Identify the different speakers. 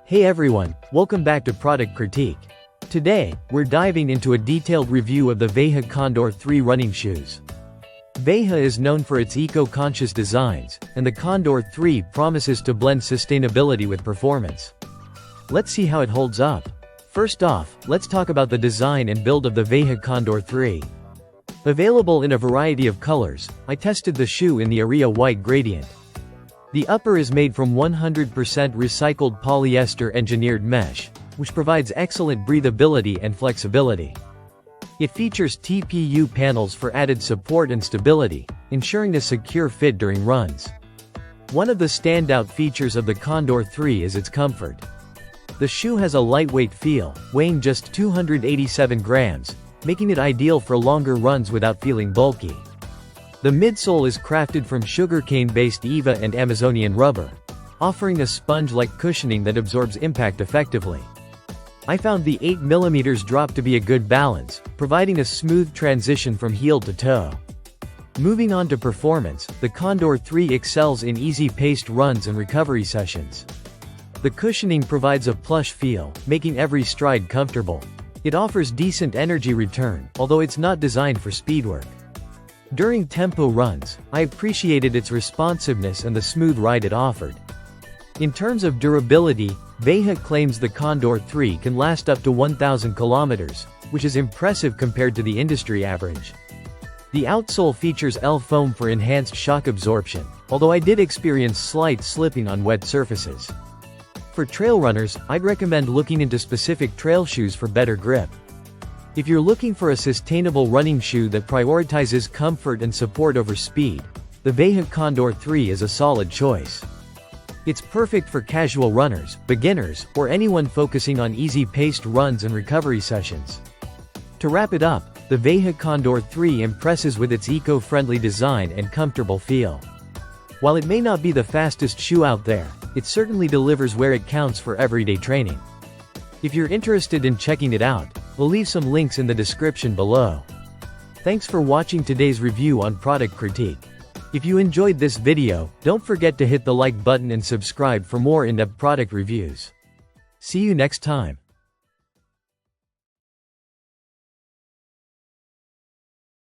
Speaker 1: Hey everyone, welcome back to Product Critique. Today, we're diving into a detailed review of the Veja Condor 3 running shoes. Veja is known for its eco-conscious designs, and the Condor 3 promises to blend sustainability with performance. Let's see how it holds up. First off, let's talk about the design and build of the Veja Condor 3. Available in a variety of colors, I tested the shoe in the Aria White gradient. The upper is made from 100% recycled polyester engineered mesh, which provides excellent breathability and flexibility. It features TPU panels for added support and stability, ensuring a secure fit during runs. One of the standout features of the Condor 3 is its comfort. The shoe has a lightweight feel, weighing just 287 grams, making it ideal for longer runs without feeling bulky. The midsole is crafted from sugarcane-based EVA and Amazonian rubber, offering a sponge-like cushioning that absorbs impact effectively. I found the 8mm drop to be a good balance, providing a smooth transition from heel to toe. Moving on to performance, the Condor 3 excels in easy-paced runs and recovery sessions. The cushioning provides a plush feel, making every stride comfortable. It offers decent energy return, although it's not designed for speed work. During tempo runs, I appreciated its responsiveness and the smooth ride it offered. In terms of durability, Veja claims the Condor 3 can last up to 1,000 kilometers, which is impressive compared to the industry average. The outsole features L foam for enhanced shock absorption, although I did experience slight slipping on wet surfaces. For trail runners, I'd recommend looking into specific trail shoes for better grip. If you're looking for a sustainable running shoe that prioritizes comfort and support over speed, the Veja Condor 3 is a solid choice. It's perfect for casual runners, beginners, or anyone focusing on easy-paced runs and recovery sessions. To wrap it up, the Veja Condor 3 impresses with its eco-friendly design and comfortable feel. While it may not be the fastest shoe out there, it certainly delivers where it counts for everyday training. If you're interested in checking it out, we'll leave some links in the description below. Thanks for watching today's review on Product Critique. If you enjoyed this video, don't forget to hit the like button and subscribe for more in-depth product reviews. See you next time.